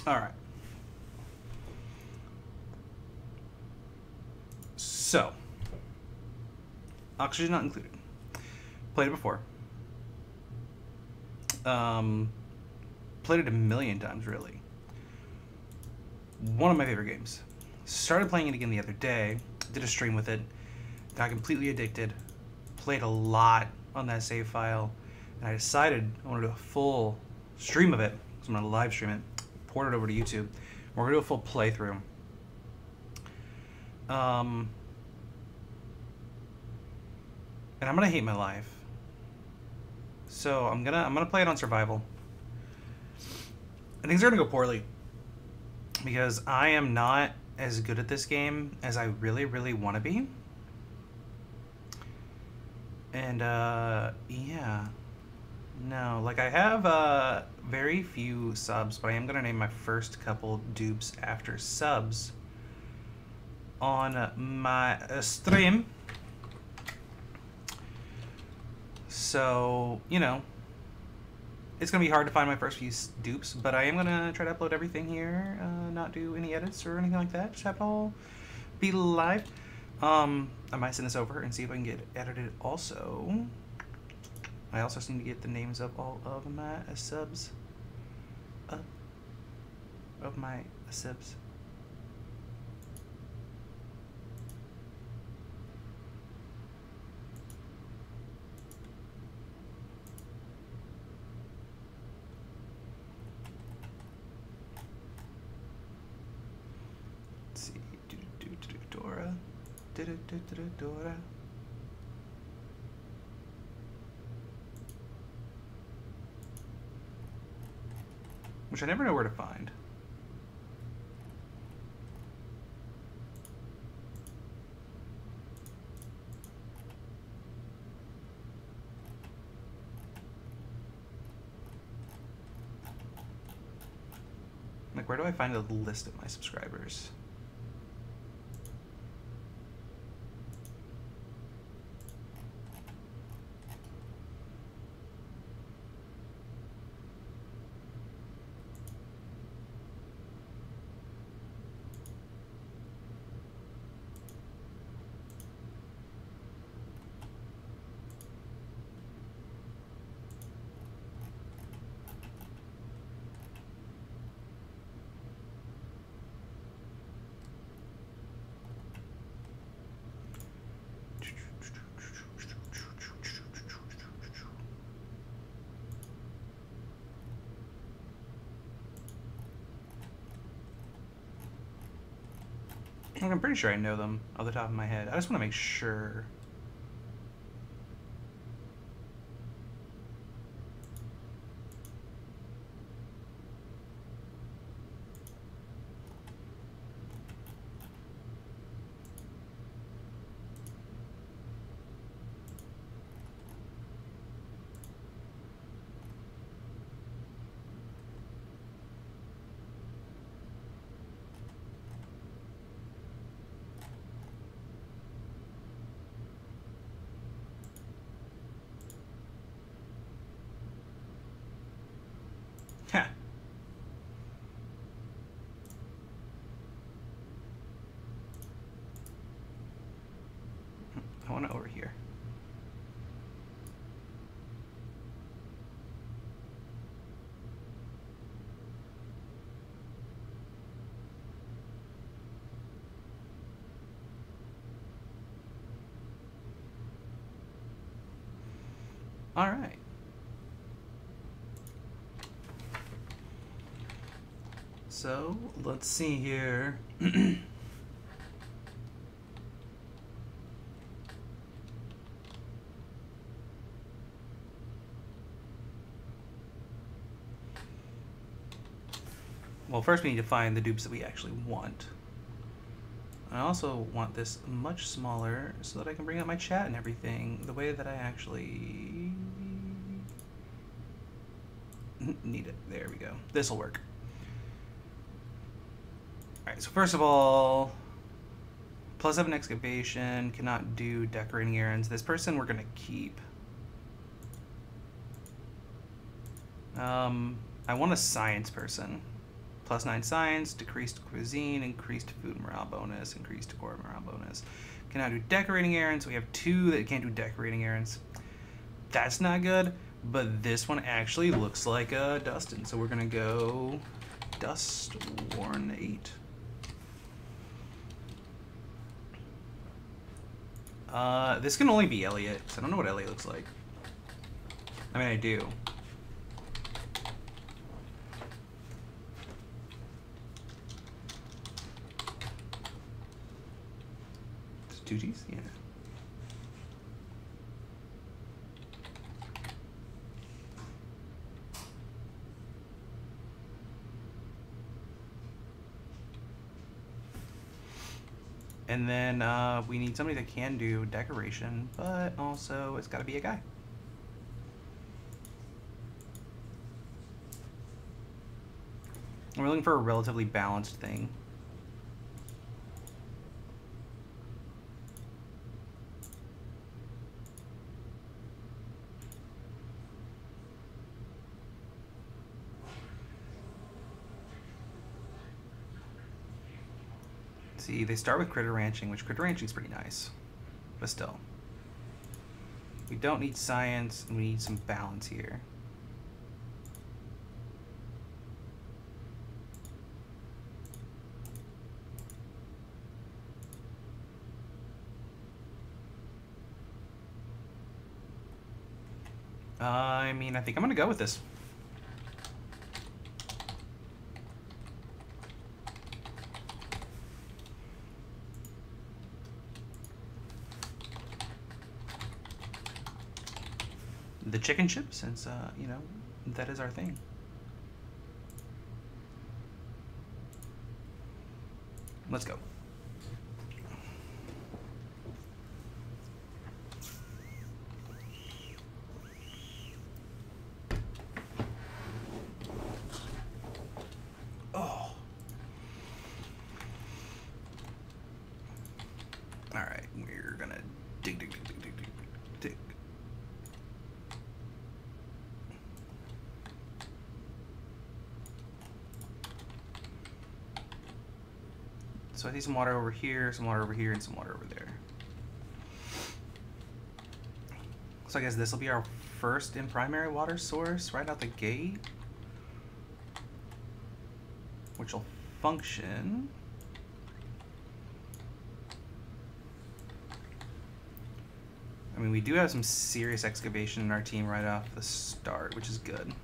All right. So, oxygen not included. Played it before. Played it a million times, really. One of my favorite games. Started playing it again the other day. Did a stream with it. Got completely addicted. Played a lot on that save file. And I decided I want to do a full stream of it. So I'm going to live stream it. Port it over to YouTube. We're going to do a full playthrough. And I'm going to hate my life. So I'm gonna play it on survival. And things are gonna go poorly because I am not as good at this game as I really, really want to be. And yeah, no, like I have very few subs, but I am gonna name my first couple dupes after subs on my stream. So, you know, it's going to be hard to find my first few dupes, but I am going to try to upload everything here, not do any edits or anything like that, just have it all be live. I might send this over and see if I can get it edited also. I also just need to get the names of all of my subs. Let's see. Dora. Dora. Which I never know where to find. Like, where do I find a list of my subscribers? I'm pretty sure I know them off the top of my head. I just want to make sure. Ha. I want it over here. All right. So let's see here. Well, first we need to find the dupes that we actually want. I also want this much smaller so that I can bring up my chat and everything the way that I actually need it. There we go. This will work. Alright, so first of all, +7 excavation, cannot do decorating errands. This person we're going to keep. I want a science person. +9 science, decreased cuisine, increased food morale bonus, increased decor morale bonus. Can now do decorating errands. We have 2 that can't do decorating errands. That's not good, but this one actually looks like a Dustin. So we're gonna go Dust Worn 8. This can only be Elliot, because I don't know what Elliot looks like. I mean, I do. It's 2 Gs? Yeah. And then we need somebody that can do decoration, but also it's got to be a guy. We're looking for a relatively balanced thing. See, they start with critter ranching, which critter ranching is pretty nice, but still. We don't need science, and we need some balance here. I mean, I think I'm gonna go with this. The chicken chip, since, you know, that is our thing. Let's go. Oh. All right, we're gonna dig. So I see some water over here, some water over here, and some water over there. So I guess this will be our first and primary water source right out the gate, which will function. I mean, we do have some serious excavation in our team right off the start, which is good.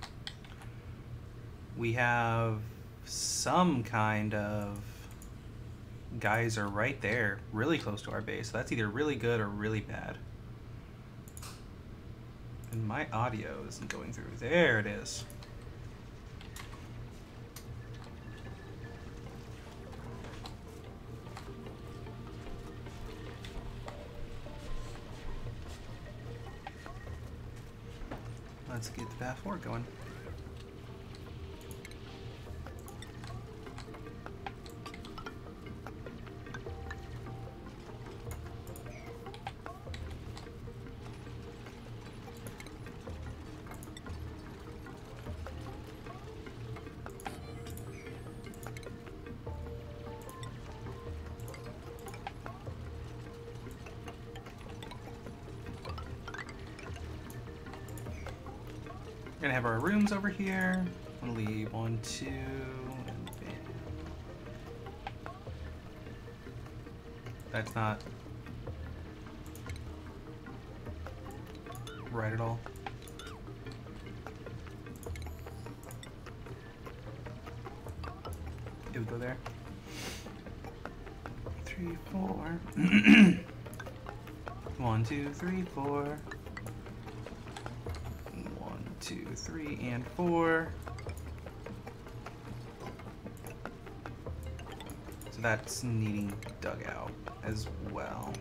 We have some kind of geyser right there, really close to our base. So that's either really good or really bad. And my audio isn't going through. There it is. Let's get the path forward going. We're gonna have our rooms over here. I'm gonna leave 1, 2, and bam. That's not right at all. It would go there. 3, 4. 1, 2, 3, 4. 2, 3, and 4. So that's needing dug out as well.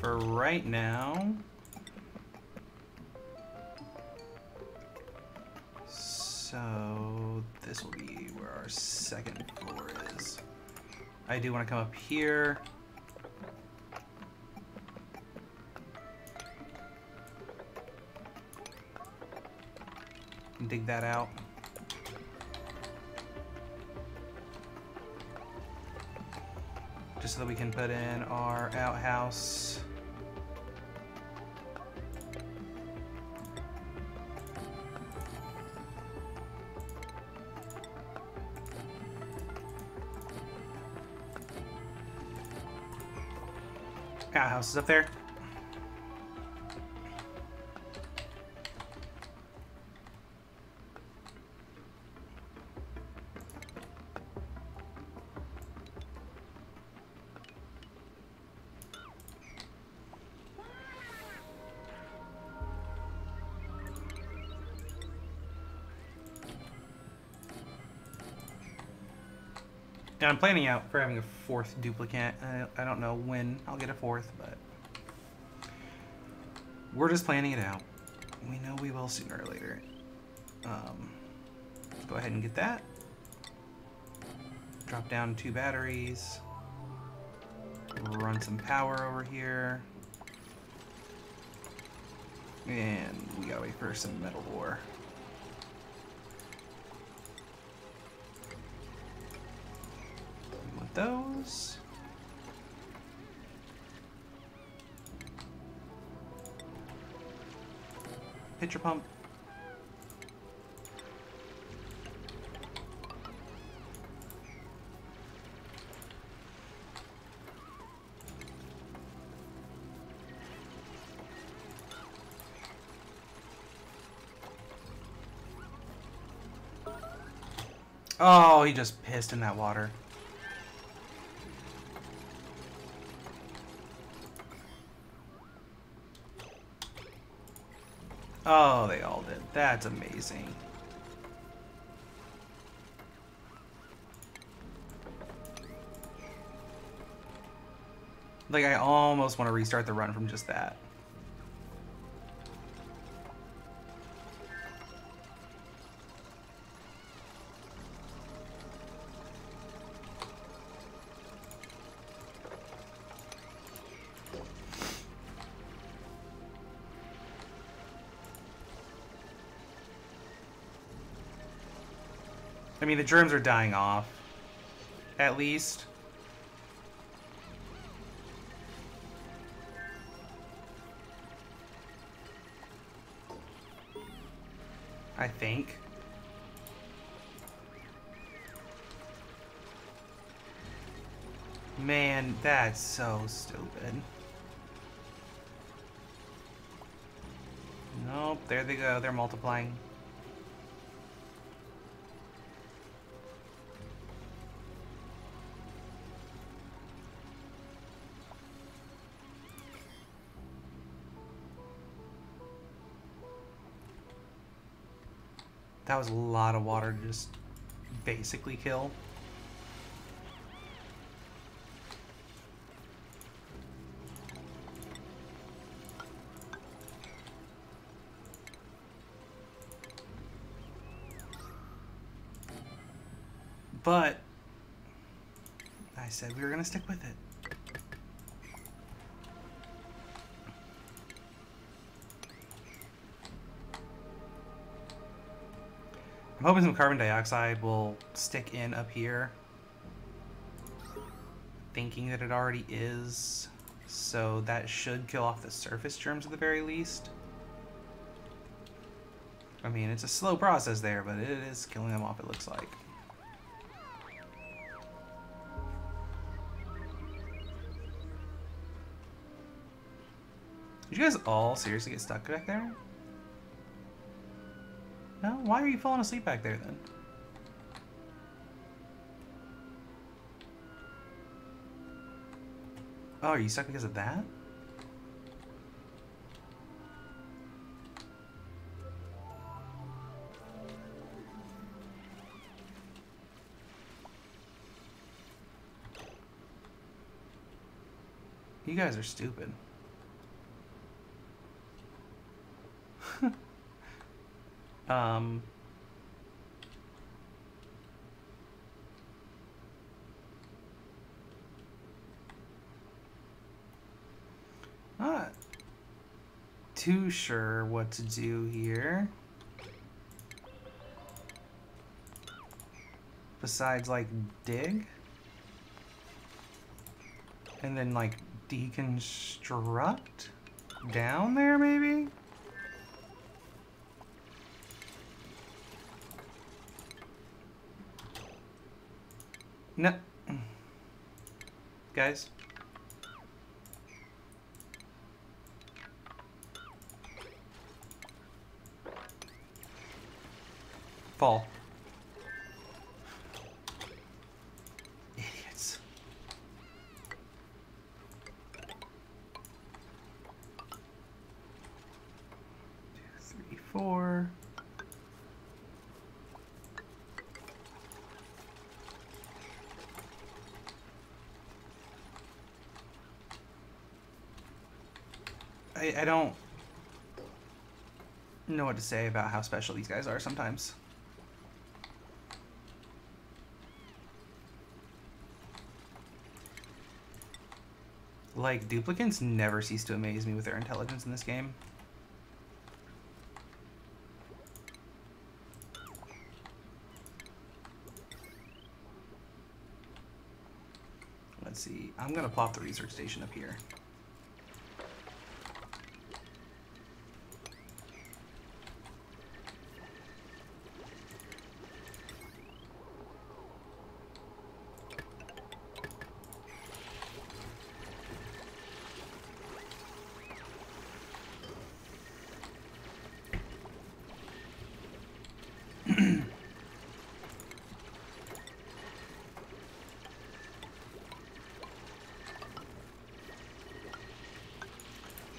For right now, so this will be where our second floor is. I do want to come up here. And dig that out. Just so that we can put in our outhouse. Outhouse is up there. Yeah, I'm planning out for having a fourth duplicate. I don't know when I'll get a fourth, but we're just planning it out. We know we will sooner or later. Let's go ahead and get that. Drop down 2 batteries. Run some power over here. And we gotta wait for some metal ore. Those. Pitcher pump. Oh, he just pissed in that water. Oh, they all did. That's amazing. Like, I almost want to restart the run from just that. I mean, the germs are dying off, at least. I think. Man, that's so stupid. Nope, there they go. They're multiplying. That was a lot of water to just basically kill. But I said we were gonna stick with it. I'm hoping some carbon dioxide will stick in up here. Thinking that it already is. So that should kill off the surface germs at the very least. I mean, it's a slow process there, but it is killing them off, it looks like. Did you guys all seriously get stuck back there? No? Why are you falling asleep back there then? Oh, are you stuck because of that? You guys are stupid. um... Not too sure what to do here. Besides, like, dig? And then, like, deconstruct? Down there, maybe? No. Guys? Fall. Idiots. Two, three, four. I don't know what to say about how special these guys are sometimes. Like, duplicants never cease to amaze me with their intelligence in this game. Let's see. I'm gonna plop the research station up here.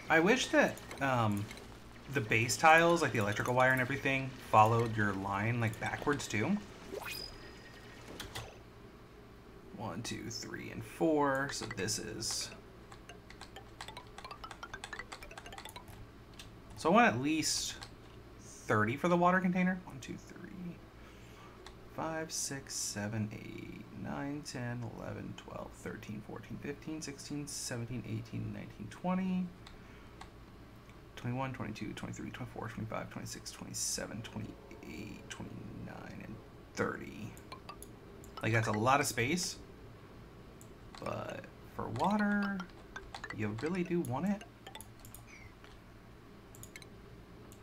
I wish that the base tiles, like the electrical wire and everything, followed your line like backwards too. 1, 2, 3, and 4. So this is. So I want at least 30 for the water container. 1, 2, 3, 5, 6, 7, 8, 9, 10, 11, 12, 13, 14, 15, 16, 17, 18, 19, 20. 21, 22, 23, 24, 25, 26, 27, 28, 29, and 30. Like, that's a lot of space. But for water, you really do want it?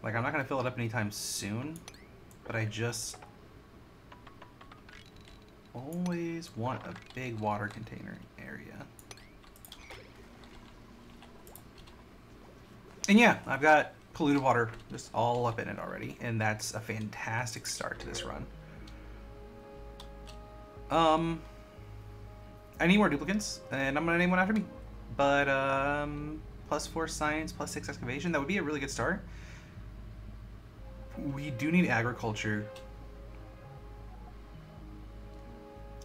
Like, I'm not going to fill it up anytime soon, but I just always want a big water container area. And yeah, I've got polluted water just all up in it already, and that's a fantastic start to this run. I need more duplicants, and I'm gonna name one after me. But +4 science, +6 excavation, that would be a really good start. We do need agriculture,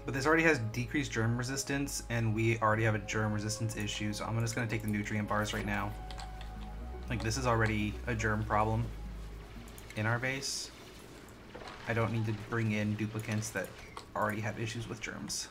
but this already has decreased germ resistance, and we already have a germ resistance issue, so I'm just gonna take the nutrient bars right now. Like, this is already a germ problem in our base. I don't need to bring in duplicants that already have issues with germs.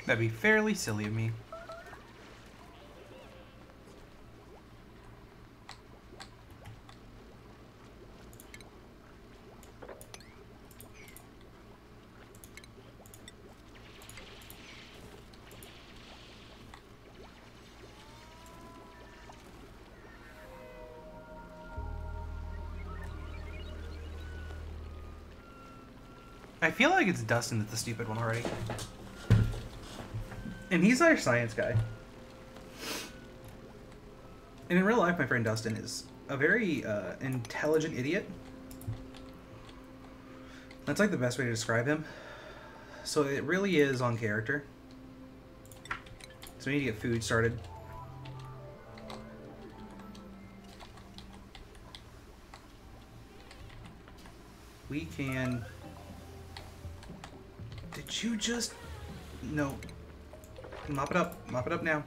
That'd be fairly silly of me. I feel like it's Dustin that's the stupid one already. And he's our science guy. And in real life, my friend Dustin is a very intelligent idiot. That's like the best way to describe him. So it really is on character. So we need to get food started. We can... Did you just... No. Mop it up. Mop it up now.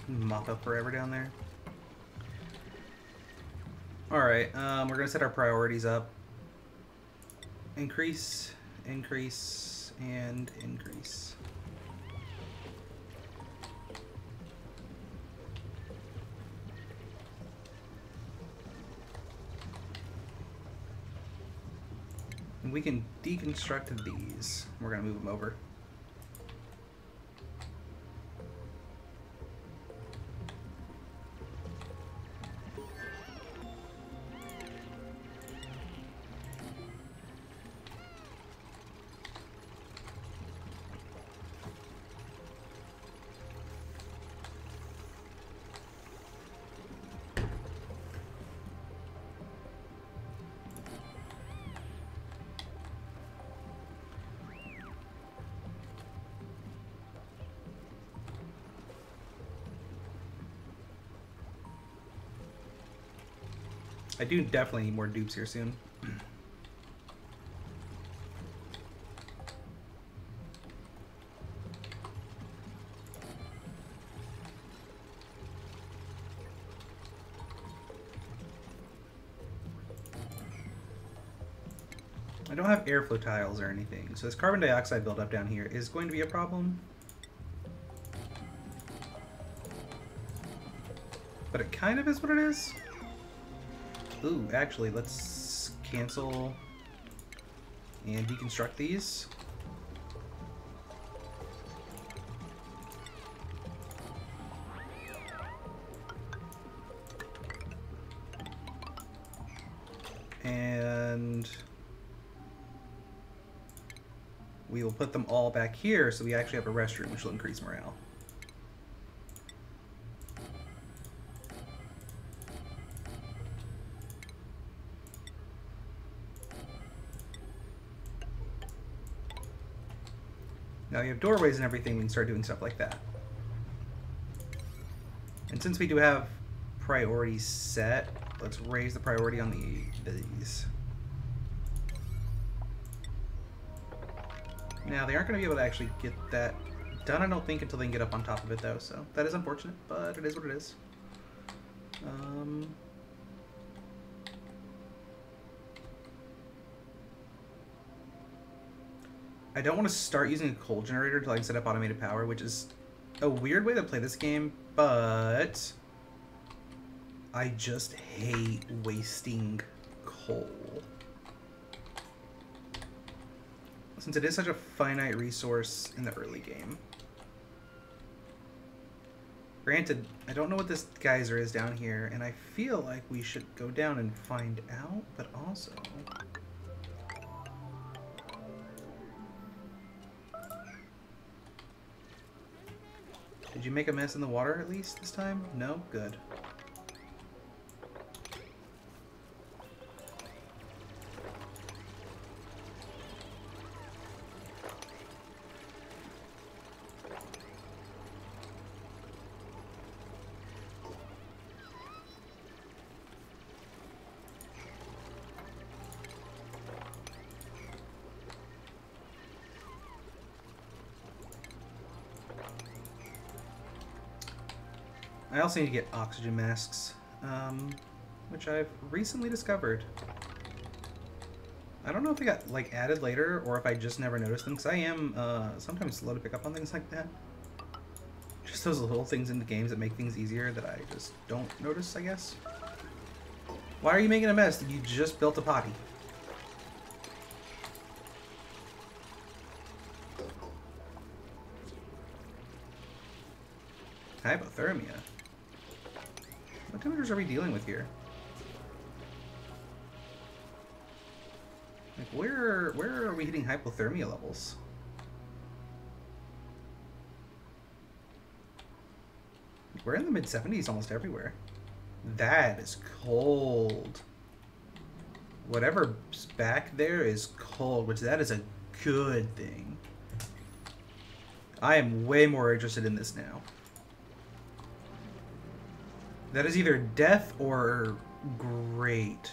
Mop up forever down there. Alright, we're gonna set our priorities up. Increase, increase, and increase. And we can deconstruct these. We're gonna move them over. I do definitely need more dupes here soon. I don't have airflow tiles or anything, so this carbon dioxide buildup down here is going to be a problem. But it kind of is what it is. Ooh, actually, let's cancel and deconstruct these. And we will put them all back here so we actually have a restroom, which will increase morale. Now you have doorways and everything, we can start doing stuff like that. And since we do have priorities set, let's raise the priority on these. Now they aren't going to be able to actually get that done, I don't think, until they can get up on top of it though, so that is unfortunate, but it is what it is. I don't want to start using a coal generator until I can set up automated power, which is a weird way to play this game, but I just hate wasting coal. Since it is such a finite resource in the early game. Granted, I don't know what this geyser is down here, and I feel like we should go down and find out, but also... Did you make a mess in the water at least this time? No? Good. I also need to get oxygen masks, which I've recently discovered. I don't know if they got like added later or if I just never noticed them, because I am sometimes slow to pick up on things like that. Just those little things in the games that make things easier that I just don't notice, I guess. Why are you making a mess? You just built a potty. Hypothermia. What temperatures are we dealing with here? Like, where are we hitting hypothermia levels? We're in the mid-70s almost everywhere. That is cold. Whatever's back there is cold, which that is a good thing. I am way more interested in this now. That is either death or great.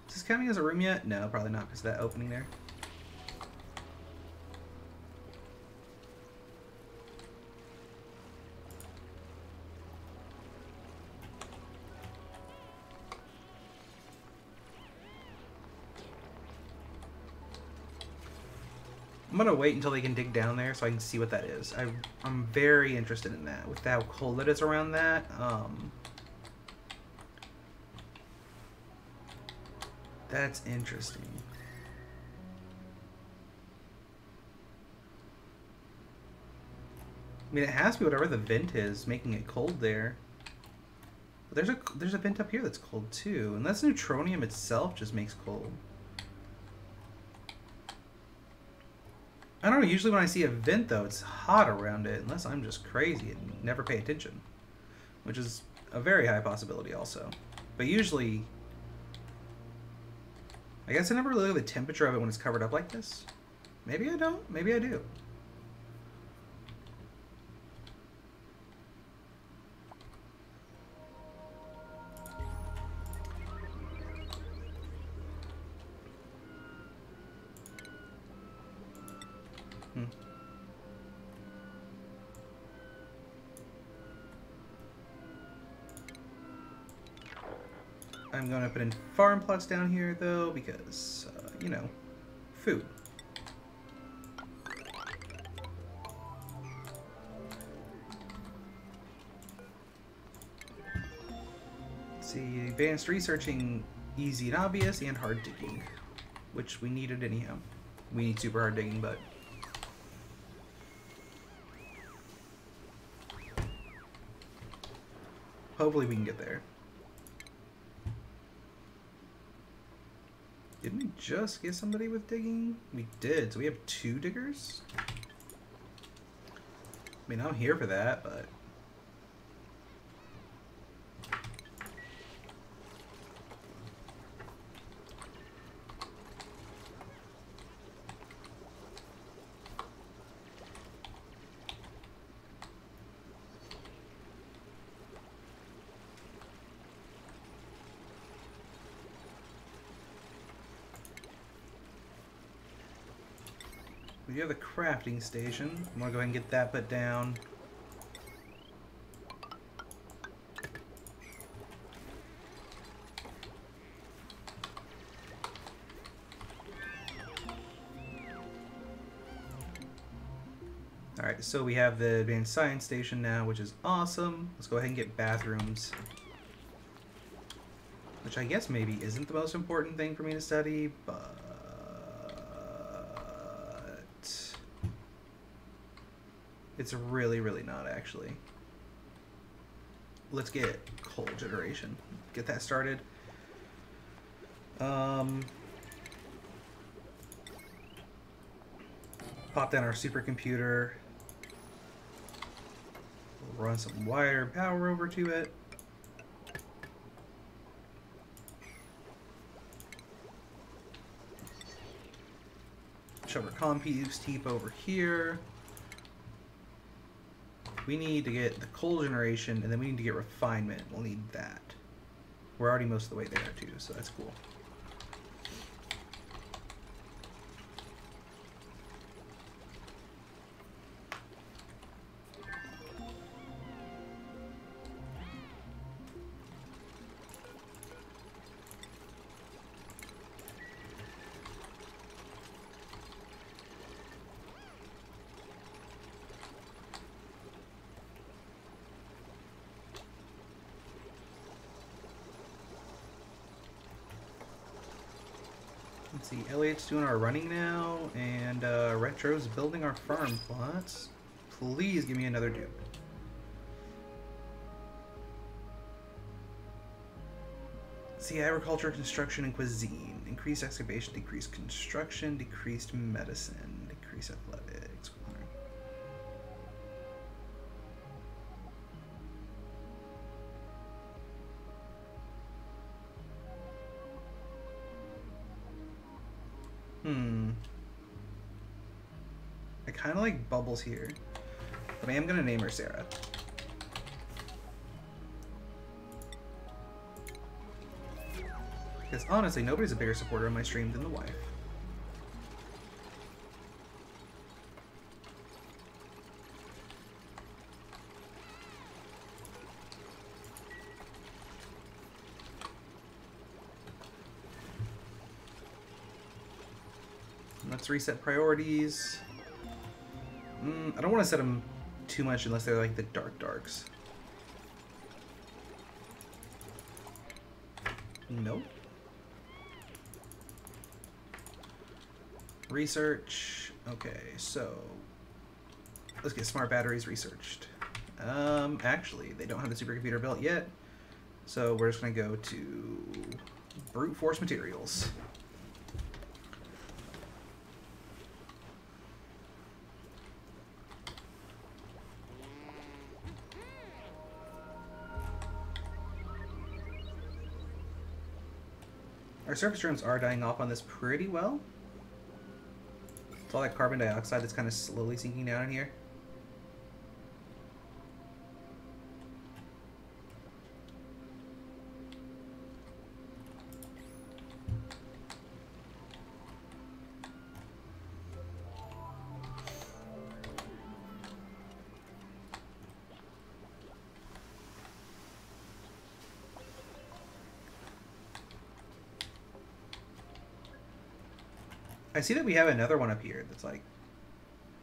Is this counting as a room yet? No, probably not because of that opening there. I'm gonna wait until they can dig down there so I can see what that is. I'm very interested in that. With how cold it is around that, that's interesting. I mean, it has to be whatever the vent is making it cold there. But there's a vent up here that's cold too, unless neutronium itself just makes cold. I don't know, usually when I see a vent, though, it's hot around it, unless I'm just crazy and never pay attention. Which is a very high possibility, also. But usually... I guess I never really look at the temperature of it when it's covered up like this. Maybe I don't. Maybe I do. I'm going to put in farm plots down here, though, because, you know, food. Let's see, advanced researching, easy and obvious, and hard digging, which we needed anyhow. We need super hard digging, but... hopefully we can get there. Didn't we just get somebody with digging? We did. So we have 2 diggers? I mean, I'm here for that, but... we do have the crafting station. I'm gonna go ahead and get that put down. Alright, so we have the advanced science station now, which is awesome. Let's go ahead and get bathrooms. Which I guess maybe isn't the most important thing for me to study, but... it's really, really not, actually. Let's get coal generation. Get that started. Pop down our supercomputer. We'll run some wire power over to it. Shove our compute heap over here. We need to get the coal generation, and then we need to get refinement. We'll need that. We're already most of the way there, too, so that's cool. Let's see, Elliot's doing our running now, and Retro's building our farm plots. Please give me another dupe. See, agriculture, construction, and cuisine. Increased excavation, decreased construction, decreased medicine, decreased athletics. I kind of like Bubbles here, but I am going to name her Sarah. Because honestly, nobody's a bigger supporter of my stream than the wife. Let's reset priorities. I don't want to set them too much unless they're like the darks. Nope. Research. Okay, so let's get smart batteries researched. Actually, they don't have the supercomputer built yet, so we're just gonna go to brute force materials. Our surface drones are dying off on this pretty well. It's all that carbon dioxide that's kind of slowly sinking down in here. I see that we have another one up here that's like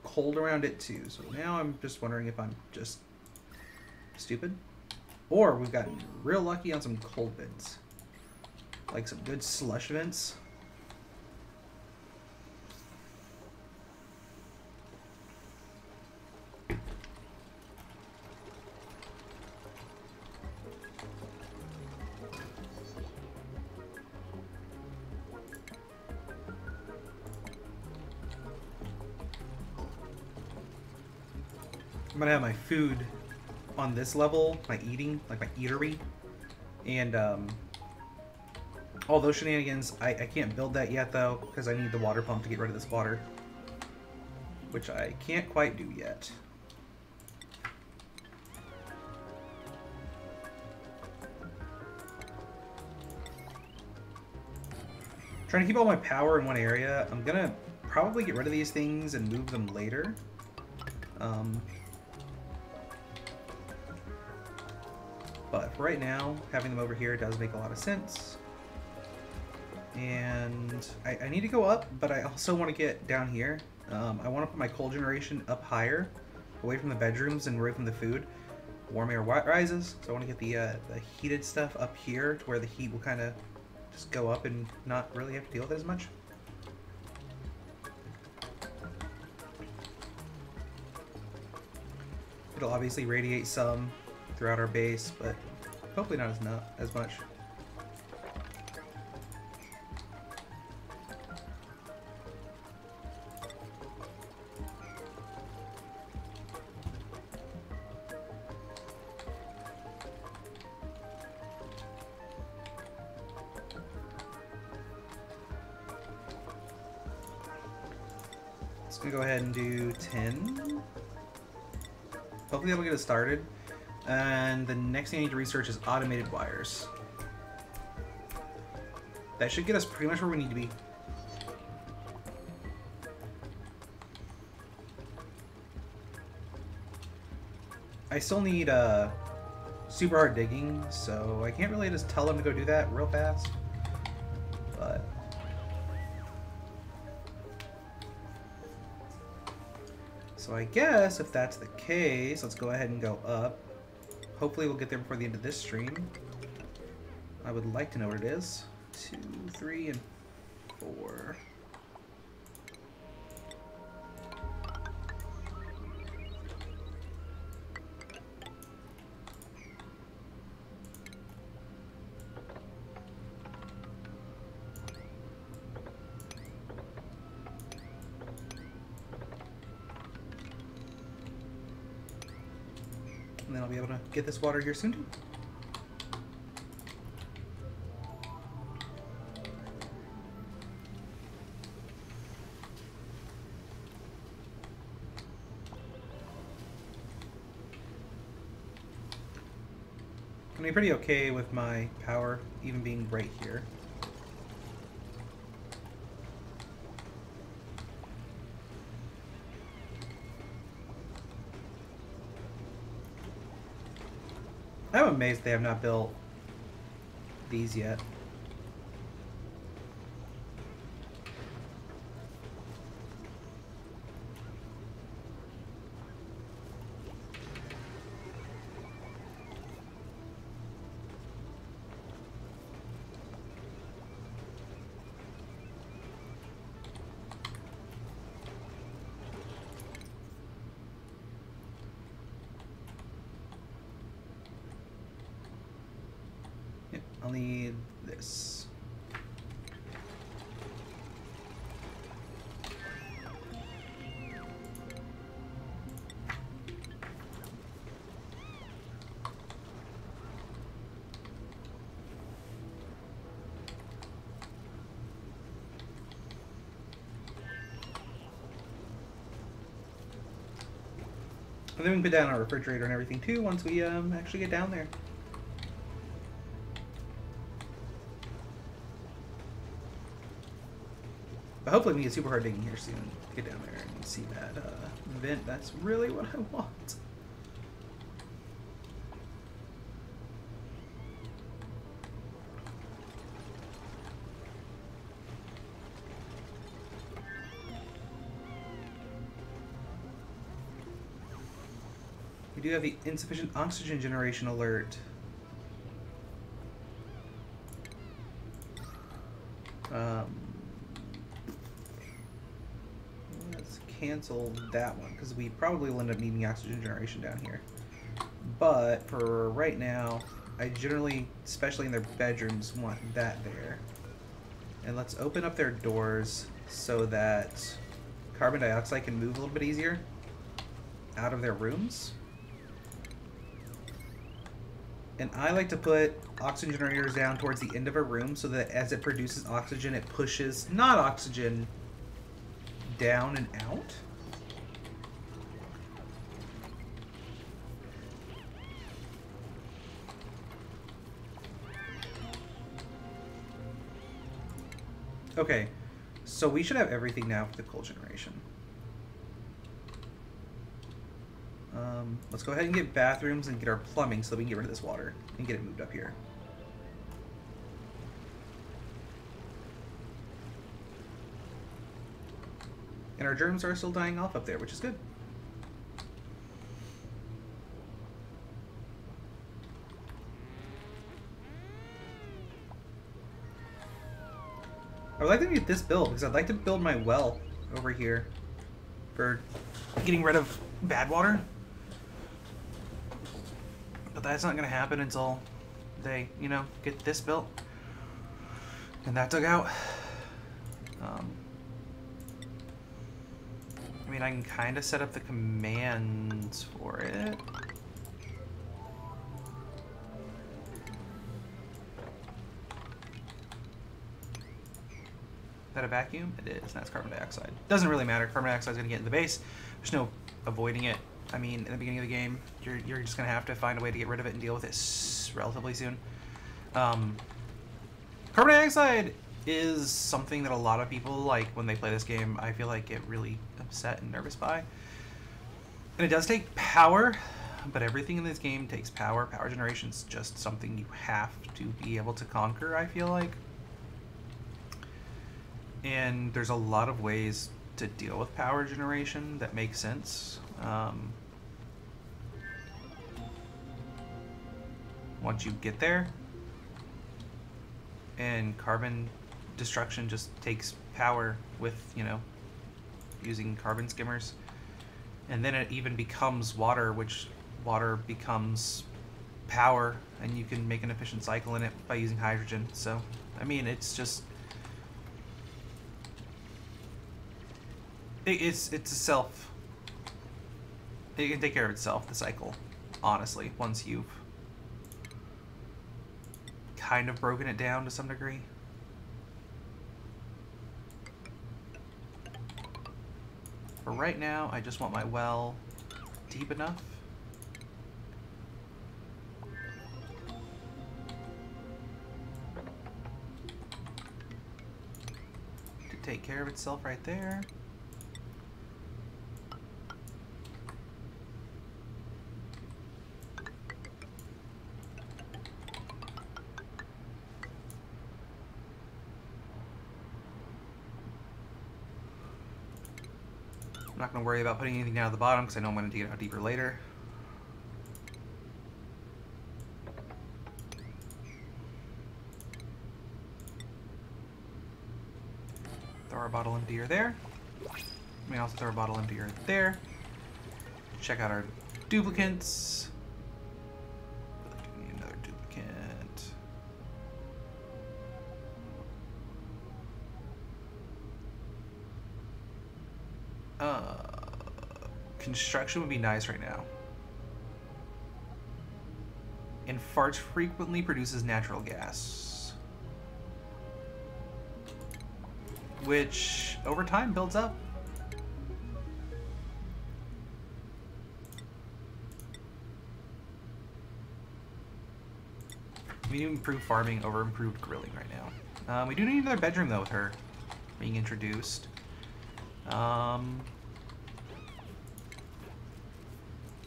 cold around it too. So now I'm just wondering if I'm just stupid, or we've gotten real lucky on some cold vents, like some good slush vents. I'm gonna have my food on this level, my eating, like my eatery, and all those shenanigans. I can't build that yet though, because I need the water pump to get rid of this water, which I can't quite do yet. Trying to keep all my power in one area. I'm gonna probably get rid of these things and move them later. But for right now, having them over here does make a lot of sense. And I need to go up, but I also want to get down here. I want to put my coal generation up higher, away from the bedrooms and away from the food. Warm air rises, so I want to get the heated stuff up here to where the heat will kind of just go up and not really have to deal with it as much. It'll obviously radiate some throughout our base, but hopefully not as much. Just gonna go ahead and do 10. Hopefully that'll get us started. And the next thing I need to research is automated wires. That should get us pretty much where we need to be. I still need super hard digging, so I can't really just tell them to go do that real fast. But so I guess if that's the case, let's go ahead and go up. Hopefully we'll get there before the end of this stream. I would like to know what it is. 2, 3, and 4. And then I'll be able to get this water here soon too. I'm gonna be pretty okay with my power even being right here. I'm amazed they have not built these yet. I'll need this. And then we can put down our refrigerator and everything too once we actually get down there. But hopefully we can get super hard digging here soon. Get down there and see that vent. That's really what I want. We do have the insufficient oxygen generation alert. Let's cancel that one because we probably will end up needing oxygen generation down here. But for right now, I generally, especially in their bedrooms, want that there. And let's open up their doors so that carbon dioxide can move a little bit easier out of their rooms. And I like to put oxygen generators down towards the end of a room so that as it produces oxygen, it pushes not oxygen down and out. Okay, so we should have everything now for the coal generation. Let's go ahead and get bathrooms and get our plumbing so that we can get rid of this water and get it moved up here. And our germs are still dying off up there, which is good. I would like to get this built because I'd like to build my well over here for getting rid of bad water. But that's not going to happen until they, you know, get this built and that dug out. I mean, I can kind of set up the commands for it. Is that a vacuum? It is, and that's carbon dioxide. Doesn't really matter. Carbon dioxide is going to get in the base. There's no avoiding it. I mean, in the beginning of the game, you're just going to have to find a way to get rid of it and deal with it relatively soon. Carbon dioxide is something that a lot of people, like, when they play this game, I feel like get really upset and nervous by. And it does take power, but everything in this game takes power. Power generation is just something you have to be able to conquer, I feel like. And there's a lot of ways to deal with power generation that make sense. Once you get there, and carbon destruction just takes power with, you know, using carbon skimmers. And then it even becomes water, which water becomes power, and you can make an efficient cycle in it by using hydrogen. So, I mean, it's just... It's a self... It can take care of itself, the cycle, honestly, once you've kind of broken it down to some degree. For right now, I just want my well deep enough. To take care of itself right there. I'm not going to worry about putting anything down at the bottom because I know I'm going to get out deeper later. Throw our bottle emptier there. We can also throw our bottle emptier there. Check out our duplicates. I feel like we need another duplicate. Construction would be nice right now. And farts frequently produces natural gas, which over time builds up. We need to improve farming over improved grilling right now. We do need another bedroom though with her being introduced.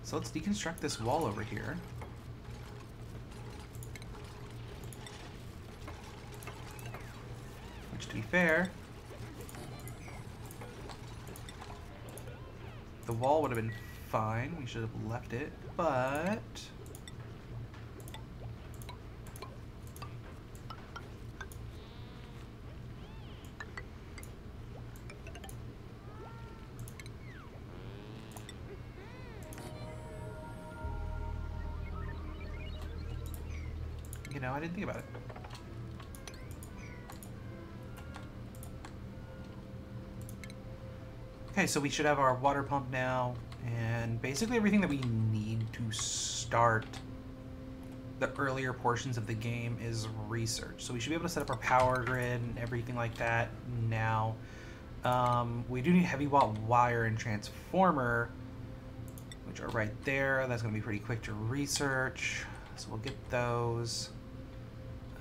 So let's deconstruct this wall over here. Which, to be fair, the wall would have been fine. We should have left it, but... You know, I didn't think about it. Okay, so we should have our water pump now, and basically everything that we need to start the earlier portions of the game is research. So we should be able to set up our power grid and everything like that now. We do need heavy watt wire and transformer, which are right there. That's going to be pretty quick to research, so we'll get those.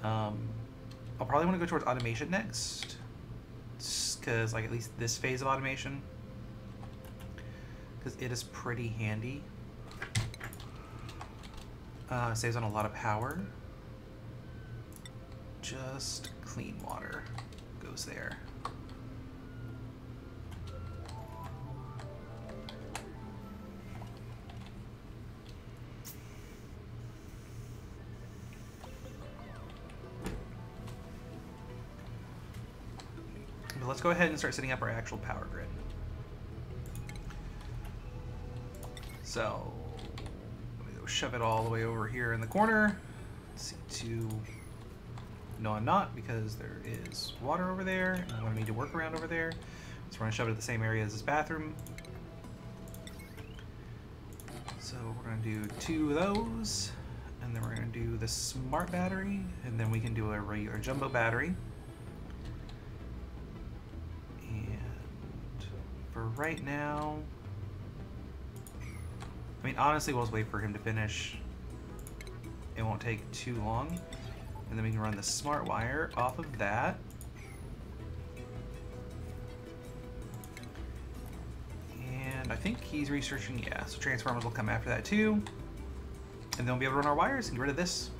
I'll probably want to go towards automation next, because like at least this phase of automation, because it is pretty handy. Saves on a lot of power. Just clean water goes there. But let's go ahead and start setting up our actual power grid. So shove it all the way over here in the corner. C2. No, I'm not, because there is water over there, and I'm going to need to work around over there. So we're going to shove it at the same area as this bathroom. So we're going to do 2 of those, and then we're going to do the smart battery, and then we can do a regular jumbo battery. And for right now, I mean, honestly, we'll just wait for him to finish. It won't take too long. And then we can run the smart wire off of that. And I think he's researching, yeah, so transformers will come after that too. And then we'll be able to run our wires and get rid of this.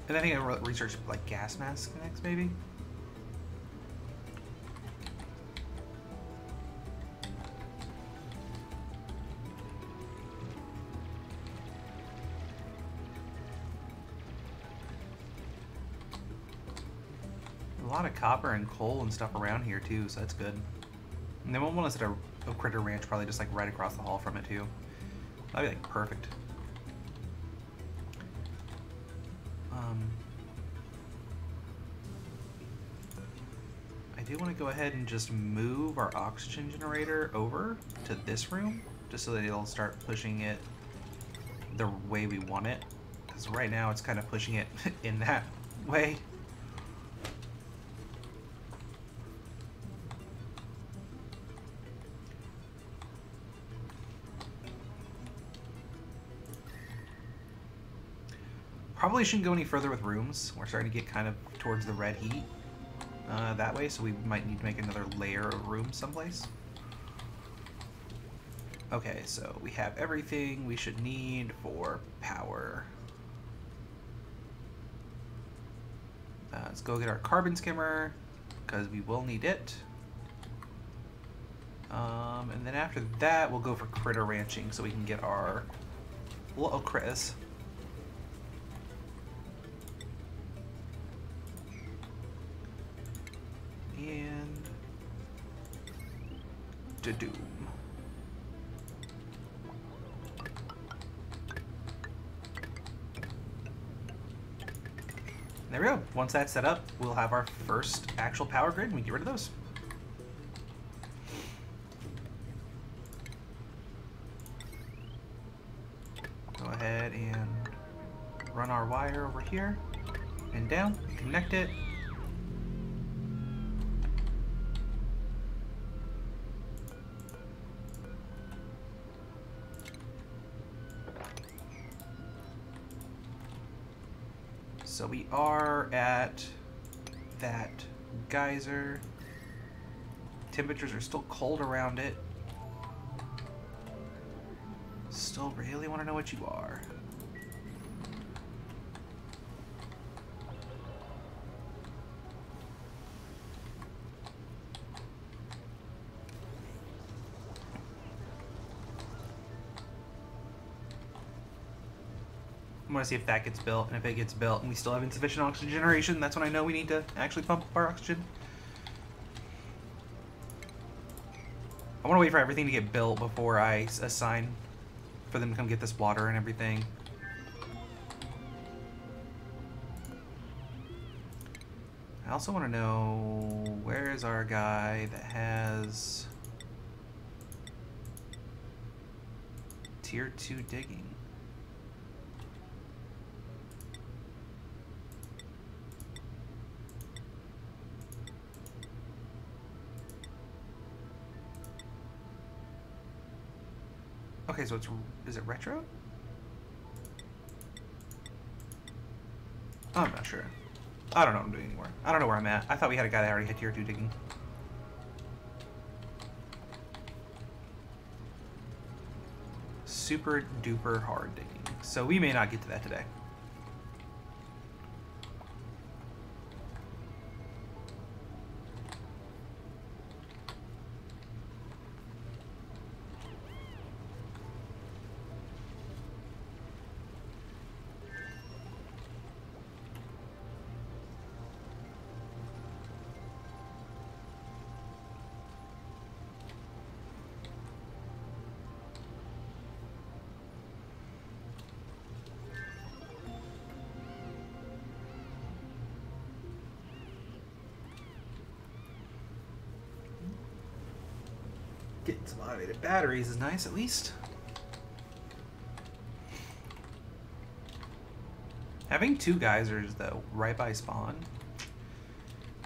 And I think I'll research like gas masks next, maybe. lot of copper and coal and stuff around here too, so that's good. And they won't want us at a critter ranch, probably just like right across the hall from it too. That'd be like perfect. I do want to go ahead and just move our oxygen generator over to this room, just so that it'll start pushing it the way we want it. Because right now it's kind of pushing it in that way. Probably shouldn't go any further with rooms. We're starting to get kind of towards the red heat that way, so we might need to make another layer of rooms someplace. Okay, so we have everything we should need for power. Let's go get our carbon skimmer, because we will need it. And then after that, we'll go for critter ranching, so we can get our little critters. And da-doom. There we go. Once that's set up, we'll have our first actual power grid, and we get rid of those. Go ahead and run our wire over here and down, connect it. So we are at that geyser. Temperatures are still cold around it. Still really want to know what you are. I want to see if that gets built, and if it gets built and we still have insufficient oxygen generation, that's when I know we need to actually pump up our oxygen. I want to wait for everything to get built before I assign for them to come get this water and everything. I also want to know, where is our guy that has tier 2 digging? Okay, so is it retro? I'm not sure. I don't know what I'm doing anymore. I don't know where I'm at. I thought we had a guy that already had tier 2 digging. Super duper hard digging. So we may not get to that today. Getting some automated batteries is nice, at least. Having 2 geysers, though, right by spawn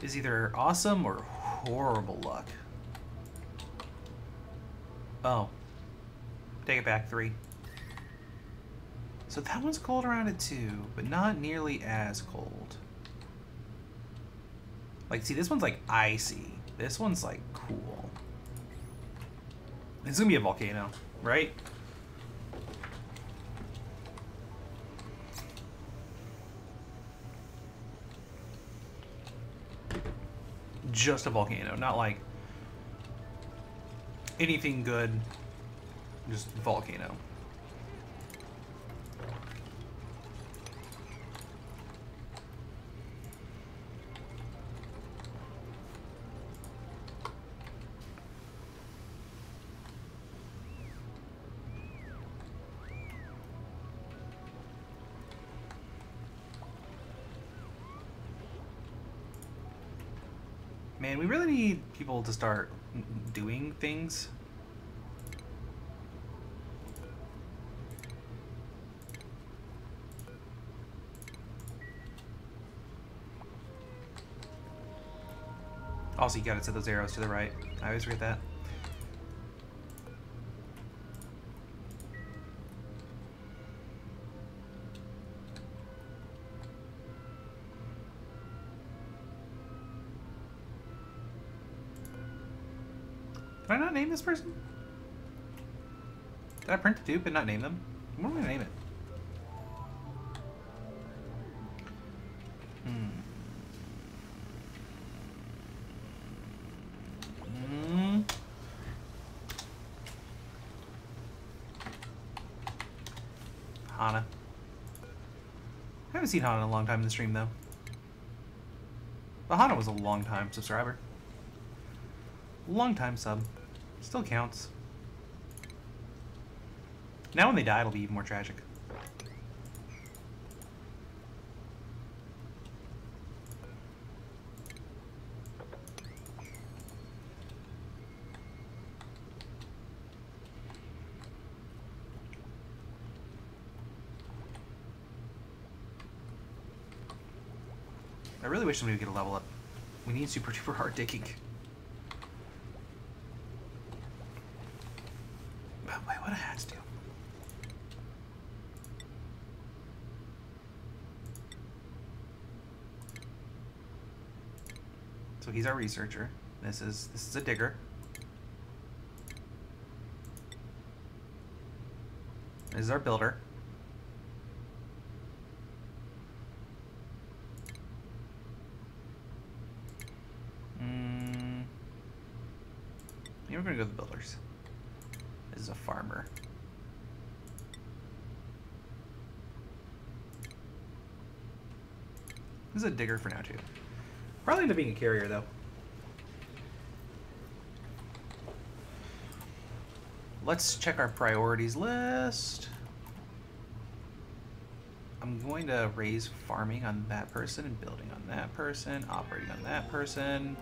is either awesome or horrible luck. Oh. Take it back, 3. So that one's cold around it too, but not nearly as cold. Like, see, this one's like icy. This one's like cool. It's gonna be a volcano, right? Just a volcano, not like anything good, just volcano. Man, we really need people to start doing things. Also, you gotta set those arrows to the right. I always forget that. Did I not name this person? Did I print the dupe and not name them? What am I gonna name it? Hana. I haven't seen Hana in a long time in the stream, though. But Hana was a long time subscriber. Long time sub. Still counts. Now when they die, it'll be even more tragic. I really wish somebody would get a level up. We need super duper hard digging. Oh, wait, what do hats do? So he's our researcher. This is a digger. This is our builder. Yeah, we're gonna go with the builders. This is a farmer. This is a digger for now too. Probably end up being a carrier though. Let's check our priorities list. I'm going to raise farming on that person and building on that person, operating on that person. And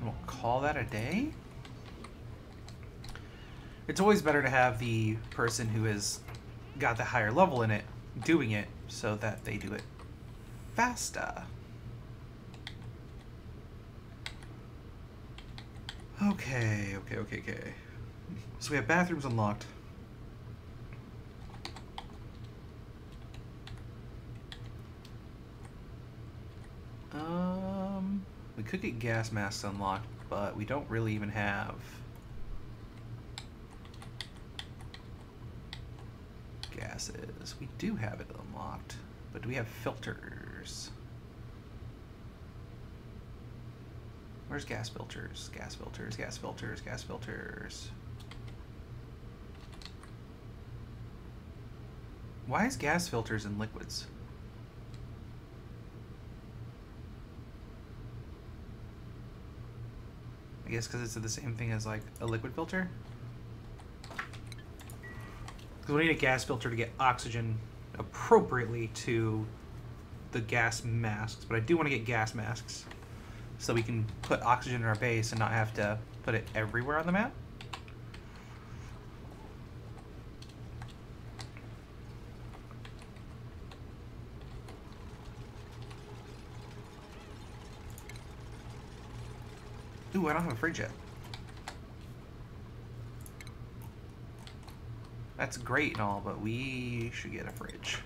we'll call that a day. It's always better to have the person who has got the higher level in it doing it so that they do it faster. Okay. So we have bathrooms unlocked. We could get gas masks unlocked, but we don't really even have gases. We do have it unlocked, but do we have filters? Where's gas filters? Gas filters, gas filters, gas filters. Why is gas filters in liquids? I guess because it's the same thing as like a liquid filter. Because we need a gas filter to get oxygen appropriately to the gas masks, but I do want to get gas masks so we can put oxygen in our base and not have to put it everywhere on the map. Ooh, I don't have a fridge yet. That's great and all, but we should get a fridge.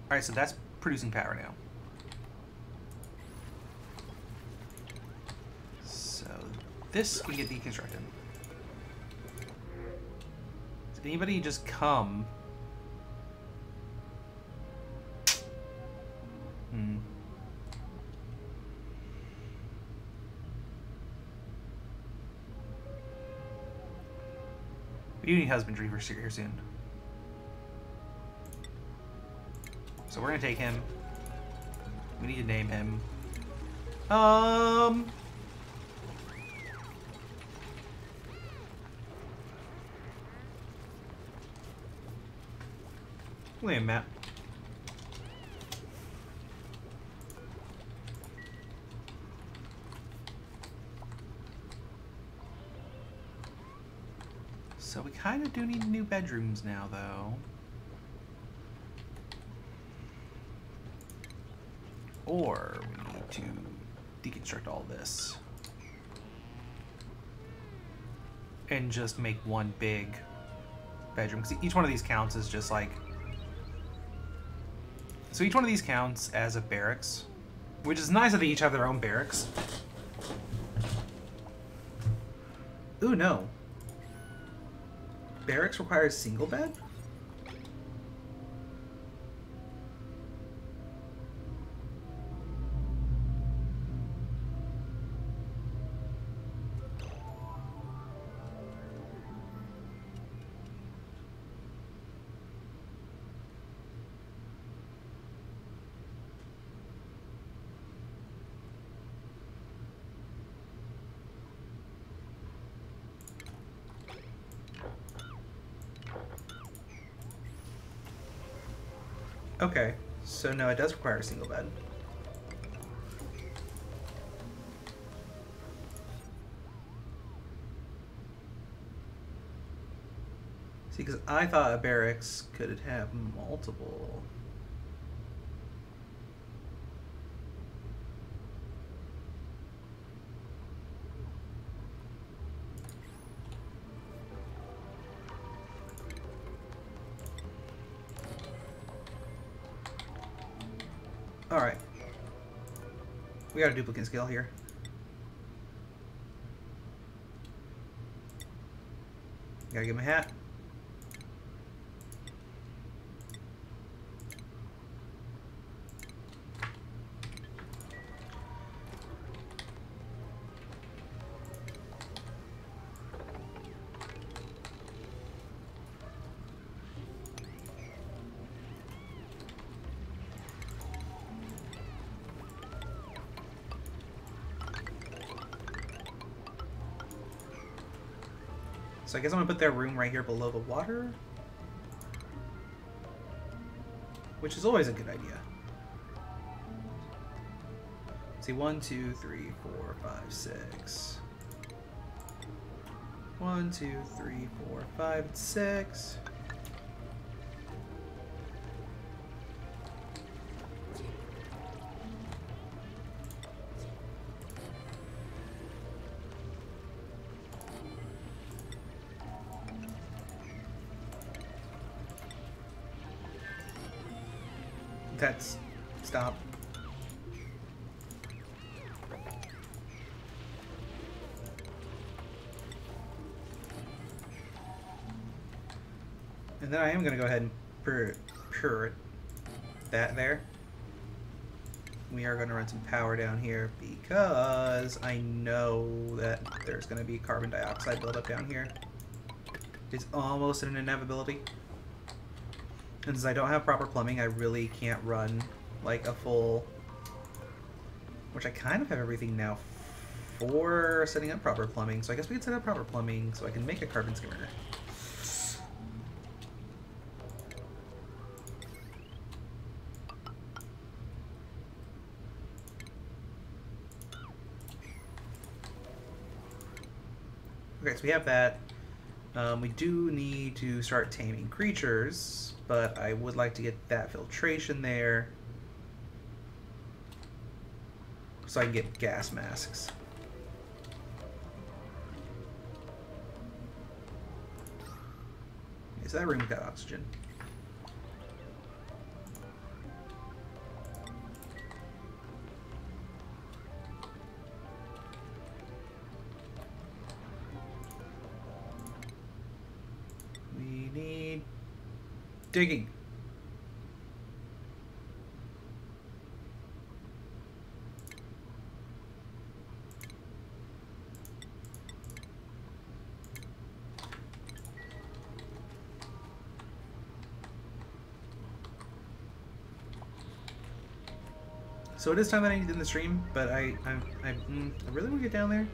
Alright, so that's producing power now. So this can get deconstructed. Does anybody just come? We do need husbandry for here soon. So we're gonna take him. We need to name him. Wait a minute. So we kind of do need new bedrooms now, though. Or we need to deconstruct all this. And just make one big bedroom. Because each one of these counts as just like... So each one of these counts as a barracks. Which is nice that they each have their own barracks. Ooh, no. Barracks requires single bed? Okay, so no, it does require a single bed. See, because I thought a barracks could have multiple. Alright. We got a duplicate scale here. Gotta give him a hat. So I guess I'm gonna put their room right here below the water. Which is always a good idea. See, 1, 2, 3, 4, 5, 6. 1, 2, 3, 4, 5, 6. That's... stop. And then I am going to go ahead and pure that there. We are going to run some power down here because I know that there's going to be carbon dioxide buildup down here. It's almost an inevitability. And since I don't have proper plumbing, I really can't run like a full... Which I kind of have everything now for setting up proper plumbing. So I guess we can set up proper plumbing so I can make a carbon skimmer. Okay, so we have that. We do need to start taming creatures, but I would like to get that filtration there so I can get gas masks. Okay, so that room's got oxygen. We need digging. So it is time that I need to end the stream, but I really want to get down there.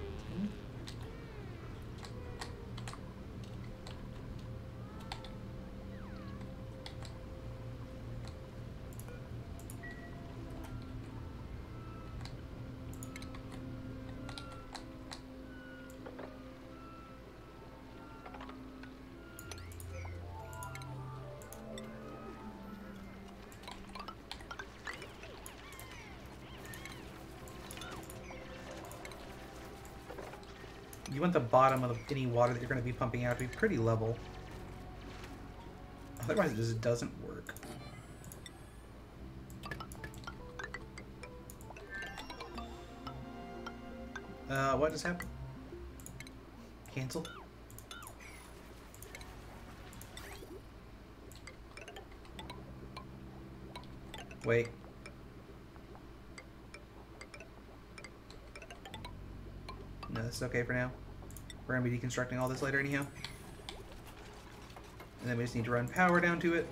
You want the bottom of any water that you're going to be pumping out to be pretty level. Otherwise it just doesn't work. What just happened? Cancel? Wait. No, this is okay for now. We're going to be deconstructing all this later anyhow. And then we just need to run power down to it.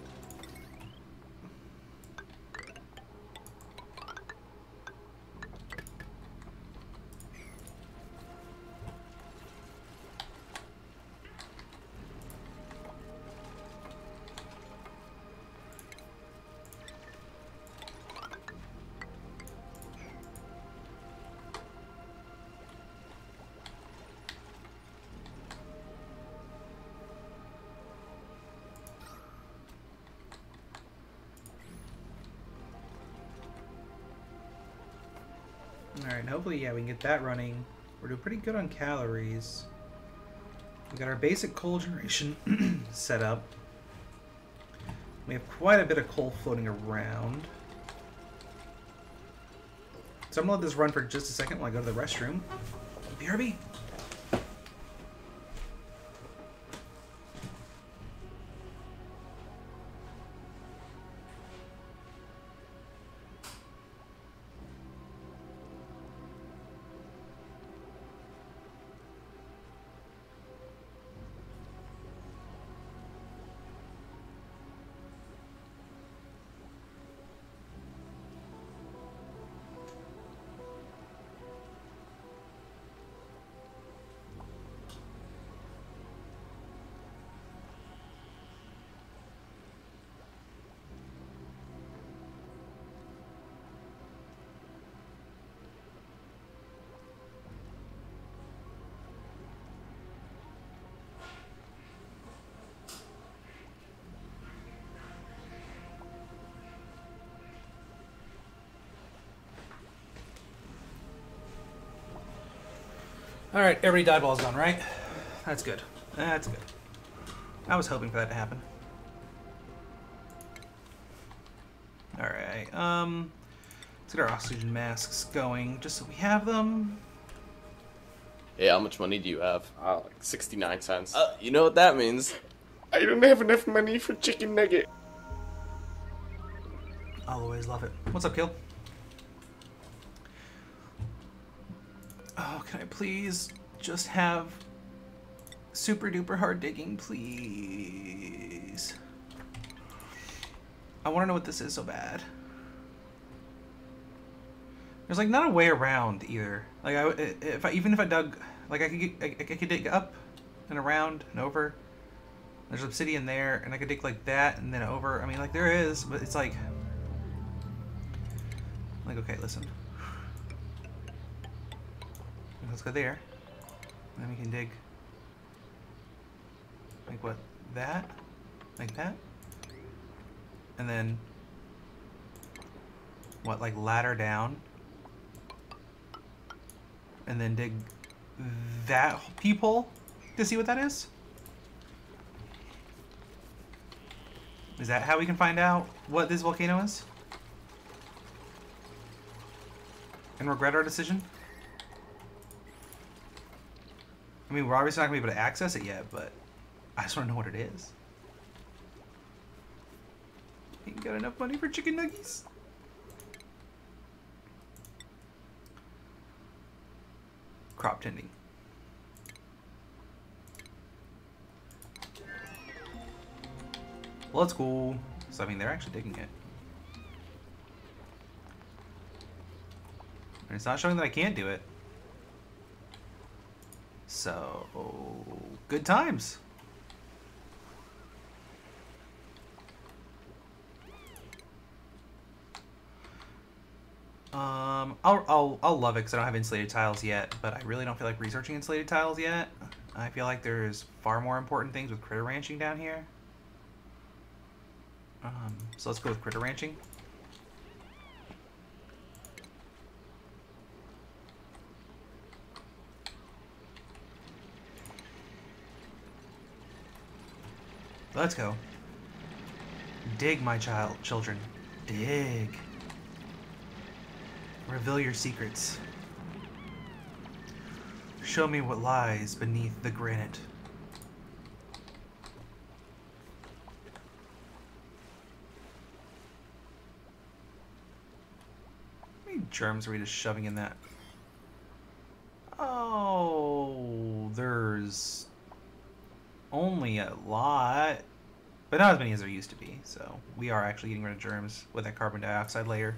Alright, hopefully, yeah, we can get that running. We're doing pretty good on calories. We got our basic coal generation set up. We have quite a bit of coal floating around. So I'm gonna let this run for just a second while I go to the restroom. BRB! Alright, every die ball's gone, right? That's good. That's good. I was hoping for that to happen. Alright, let's get our oxygen masks going, just so we have them. Hey, how much money do you have? Like 69 cents. You know what that means. I don't have enough money for chicken nugget. I'll always love it. What's up, Kill? Oh, can I please just have super duper hard digging, please? I want to know what this is so bad. There's like not a way around either. Like even if I dug, like I could dig up and around and over. There's obsidian there, and I could dig like that and then over. I mean, like there is, but it's like okay, listen. Let's go there. And then we can dig like what? That? Like that? And then what, like ladder down? And then dig that peephole to see what that is? Is that how we can find out what this volcano is? And regret our decision? I mean, we're obviously not going to be able to access it yet, but I just want to know what it is. Ain't got enough money for chicken nuggies. Crop tending. Well, that's cool. So, I mean, they're actually digging it. And it's not showing that I can't do it. So, good times. I'll love it because I don't have insulated tiles yet, but I really don't feel like researching insulated tiles yet. I feel like there's far more important things with critter ranching down here. So let's go with critter ranching. Let's go. Dig, my children. Dig. Reveal your secrets. Show me what lies beneath the granite. How many germs are we just shoving in that? Oh, there's only a lot. But not as many as there used to be, so we are actually getting rid of germs with that carbon dioxide layer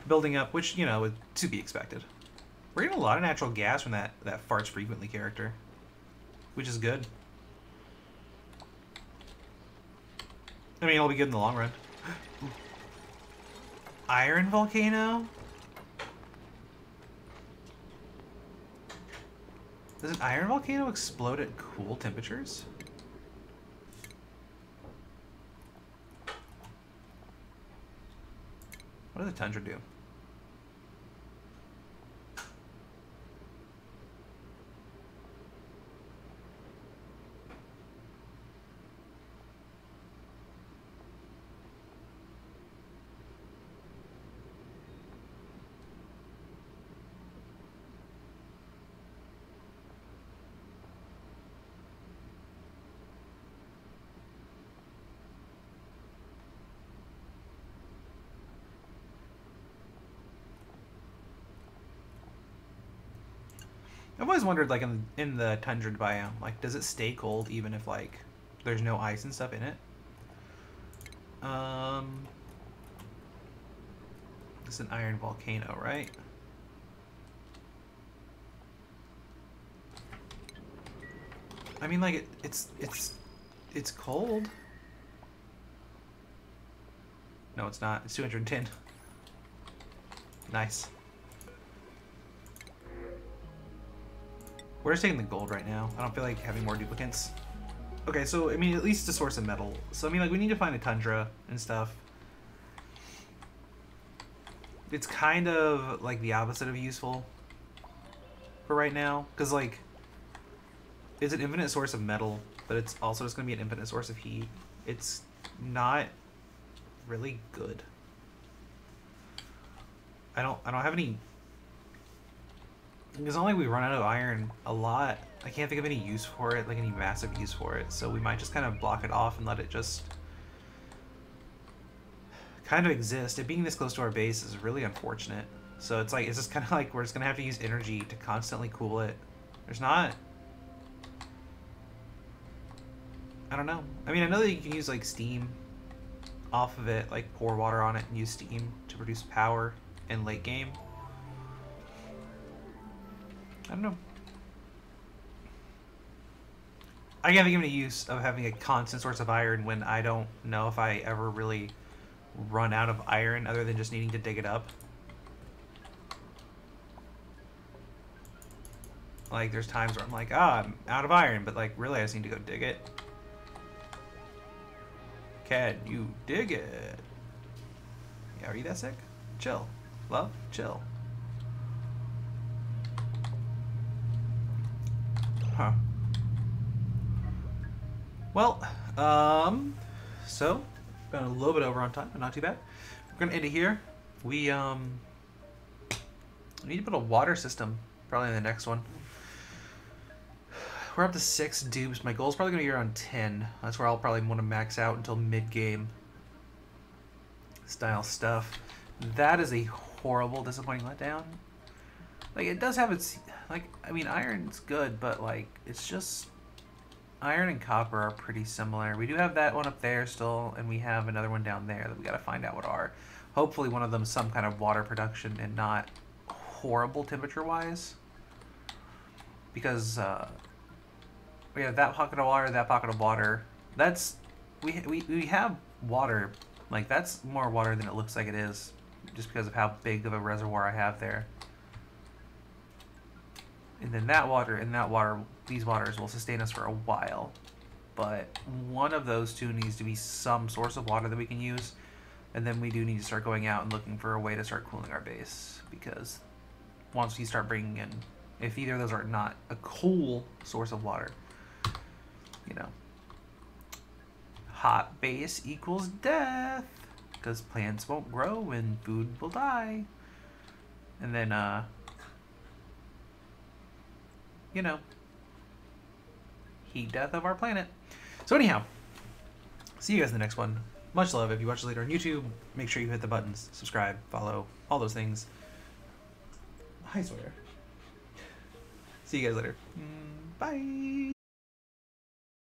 building up, which, you know, is to be expected. We're getting a lot of natural gas from that farts frequently character, which is good. I mean, it'll be good in the long run. Iron volcano? Does an iron volcano explode at cool temperatures? What does the tundra do? I've always wondered, like, in the tundra biome, like, does it stay cold even if, like, there's no ice and stuff in it? It's an iron volcano, right? I mean, like, it's cold. No, it's not. It's 210. Nice. We're just taking the gold right now. I don't feel like having more duplicates. Okay, so, I mean, at least it's a source of metal. So, I mean, like, we need to find a tundra and stuff. It's kind of, like, the opposite of useful for right now. Because, like, it's an infinite source of metal, but it's also just going to be an infinite source of heat. It's not really good. I don't have any... It's not like we run out of iron a lot. I can't think of any use for it, like any massive use for it. So we might just kind of block it off and let it just kind of exist. It being this close to our base is really unfortunate. So it's like, it's just kind of like we're just going to have to use energy to constantly cool it. There's not... I don't know. I mean, I know that you can use like steam off of it, like pour water on it and use steam to produce power in late game. I don't know. I can't think of any use of having a constant source of iron when I don't know if I ever really run out of iron other than just needing to dig it up. Like, there's times where I'm like, ah, I'm out of iron, but like, really I just need to go dig it. Can you dig it? Yeah, are you that sick? Chill. Love, chill. Huh. Well, so got a little bit over on time, but not too bad. We're gonna end it here. We need to put a water system probably in the next one. We're up to 6 dupes. My goal is probably gonna be around 10. That's where I'll probably want to max out until mid-game style stuff. That is a horrible, disappointing letdown. Like, it does have its, like, I mean, iron's good, but, like, it's just, iron and copper are pretty similar. We do have that one up there still, and we have another one down there that we gotta find out what are. Hopefully one of them some kind of water production and not horrible temperature-wise. Because, we have that pocket of water, that's, we have water, like, that's more water than it looks like it is, just because of how big of a reservoir I have there. And then that water and that water, these waters will sustain us for a while. But one of those two needs to be some source of water that we can use. And then we do need to start going out and looking for a way to start cooling our base. Because once we start bringing in, if either of those are not a cool source of water, you know, hot base equals death, because plants won't grow and food will die. And then, you know, heat death of our planet. So anyhow, see you guys in the next one. Much love. If you watch this later on YouTube, make sure you hit the buttons, subscribe, follow, all those things. I swear. See you guys later. Bye.